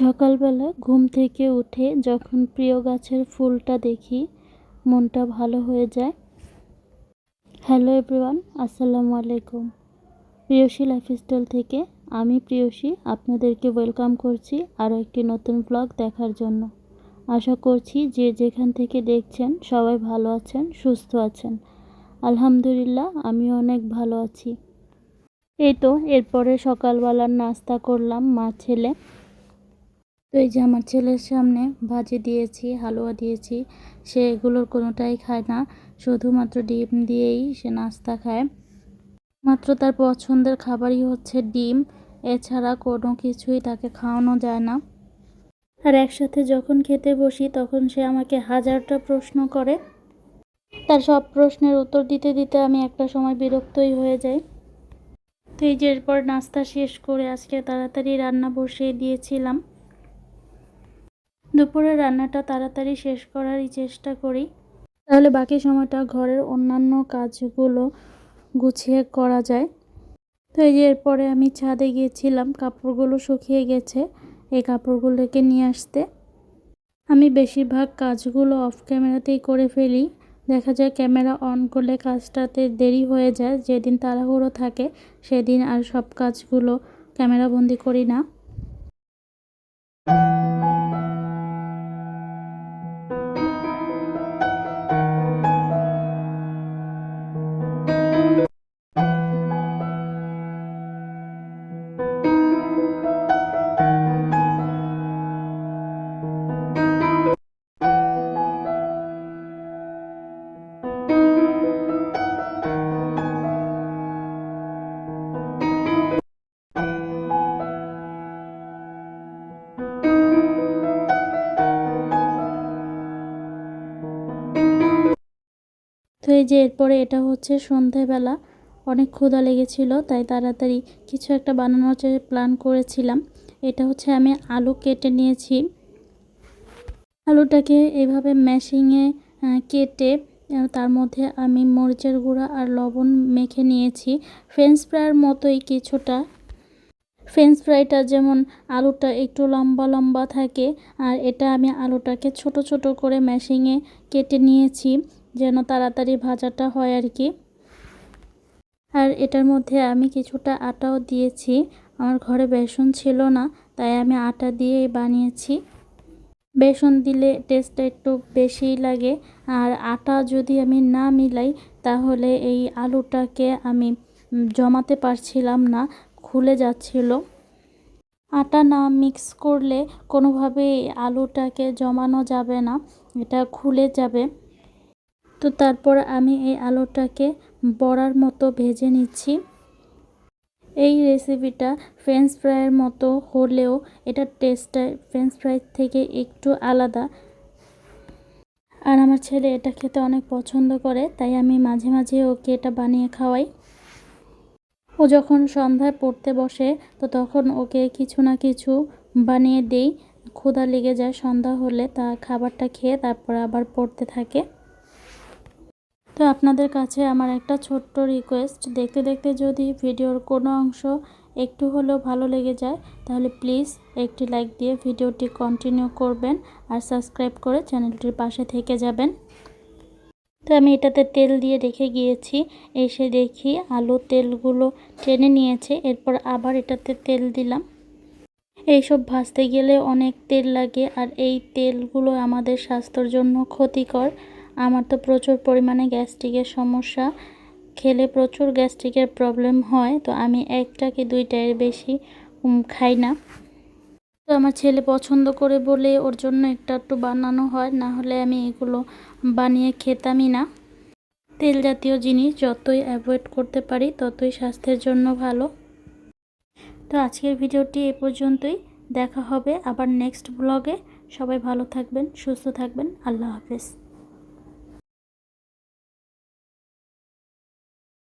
সকালবেলা ঘুম থেকে উঠে যখন প্রিয় গাছের ফুলটা দেখি মনটা ভালো হয়ে যায়। হ্যালো এভরিওয়ান, আসসালামু আলাইকুম। প্রিয়সী লাইফস্টাইল থেকে আমি প্রিয়সী আপনাদেরকে ওয়েলকাম করছি আরও একটি নতুন ব্লগ দেখার জন্য। আশা করছি যে যেখান থেকে দেখছেন সবাই ভালো আছেন, সুস্থ আছেন। আলহামদুলিল্লাহ, আমিও অনেক ভালো আছি। এই তো এরপরে সকালবেলার নাস্তা করলাম মা ছেলে। তো এই যে আমার ছেলের সামনে ভাজি দিয়েছি, হালুয়া দিয়েছি, সে এগুলোর কোনোটাই খায় না, শুধুমাত্র ডিম দিয়েই সে নাস্তা খায়। মাত্র তার পছন্দের খাবারই হচ্ছে ডিম, এছাড়া কোনো কিছুই তাকে খাওয়ানো যায় না। আর একসাথে যখন খেতে বসি তখন সে আমাকে হাজারটা প্রশ্ন করে। তার সব প্রশ্নের উত্তর দিতে দিতে আমি একটা সময় বিরক্তই হয়ে যাই। তো এই যে এরপর নাস্তা শেষ করে আজকে তাড়াতাড়ি রান্না বসিয়ে দিয়েছিলাম। দুপুরে রান্নাটা তাড়াতাড়ি শেষ করারই চেষ্টা করি, তাহলে বাকি সময়টা ঘরের অন্যান্য কাজগুলো গুছিয়ে করা যায়। তো এই যে এরপরে আমি ছাদে গিয়েছিলাম, কাপড়গুলো শুকিয়ে গেছে, এই কাপড়গুলোকে নিয়ে আসতে। আমি বেশিরভাগ কাজগুলো অফ ক্যামেরাতেই করে ফেলি। দেখা যায় ক্যামেরা অন করলে কাজটাতে দেরি হয়ে যায়। যেদিন তাড়াহুড়ো থাকে সেদিন আর সব কাজগুলো ক্যামেরাবন্দি করি না। তো এই যে এরপরে এটা হচ্ছে সন্ধেবেলা, অনেক ক্ষুধা লেগেছিল, তাই তাড়াতাড়ি কিছু একটা বানানোর প্ল্যান করেছিলাম। এটা হচ্ছে আমি আলু কেটে নিয়েছি। আলুটাকে এইভাবে ম্যাশিংয়ে কেটে তার মধ্যে আমি মরিচের গুঁড়া আর লবণ মেখে নিয়েছি। ফ্রেঞ্চ ফ্রাইয়ের মতোই কিছুটা। ফ্রেঞ্চ ফ্রাইটা যেমন আলুটা একটু লম্বা লম্বা থাকে, আর এটা আমি আলুটাকে ছোট ছোট করে ম্যাশিংয়ে কেটে নিয়েছি যেন তাড়াতাড়ি ভাজাটা হয় আর কি। আর এটার মধ্যে আমি কিছুটা আটাও দিয়েছি। আমার ঘরে বেসন ছিল না, তাই আমি আটা দিয়েই বানিয়েছি। বেসন দিলে টেস্টটা একটু বেশিই লাগে, আর আটা যদি আমি না মিলাই তাহলে এই আলুটাকে আমি জমাতে পারছিলাম না, খুলে যাচ্ছিল। আটা না মিক্স করলে কোনোভাবেই আলুটাকে জমানো যাবে না, এটা খুলে যাবে। তো তারপর আমি এই আলুটাকে বড়ার মতো ভেজে নিচ্ছি। এই রেসিপিটা ফ্রেঞ্চ ফ্রাইয়ের মতো হলেও এটার টেস্টটা ফ্রেঞ্চ ফ্রাই থেকে একটু আলাদা। আর আমার ছেলে এটা খেতে অনেক পছন্দ করে, তাই আমি মাঝে মাঝে ওকে এটা বানিয়ে খাওয়াই। ও যখন সন্ধ্যায় পড়তে বসে তো তখন ওকে কিছু না কিছু বানিয়ে দেই। ক্ষুধা লেগে যায় সন্ধ্যা হলে, তা খাবারটা খেয়ে তারপর আবার পড়তে থাকে। তো আপনাদের কাছে আমার একটা ছোট্ট রিকোয়েস্ট, দেখতে দেখতে যদি ভিডিওর কোনো অংশ একটু হলেও ভালো লেগে যায় তাহলে প্লিজ একটি লাইক দিয়ে ভিডিওটি কন্টিনিউ করবেন আর সাবস্ক্রাইব করে চ্যানেলটির পাশে থেকে যাবেন। তো আমি এটাতে তেল দিয়ে রেখে গিয়েছি, এসে দেখি আলু তেলগুলো টেনে নিয়েছে। এরপর আবার এটাতে তেল দিলাম। এইসব ভাজতে গেলে অনেক তেল লাগে, আর এই তেলগুলো আমাদের স্বাস্থ্যের জন্য ক্ষতিকর। আমার তো প্রচুর পরিমাণে গ্যাস্ট্রিকের সমস্যা, খেলে প্রচুর গ্যাস্ট্রিকের প্রবলেম হয়, তো আমি একটা কি দুইটার বেশি খাই না। তো আমার ছেলে পছন্দ করে বলে ওর জন্য একটু বানানো হয়, না হলে আমি এগুলো বানিয়ে খেতামই না। তেল জাতীয় জিনিস যতই অ্যাভয়েড করতে পারি ততই স্বাস্থ্যের জন্য ভালো। তো আজকের ভিডিওটি এ পর্যন্তই, দেখা হবে আবার নেক্সট ব্লগে। সবাই ভালো থাকবেন, সুস্থ থাকবেন, আল্লাহ হাফেজ।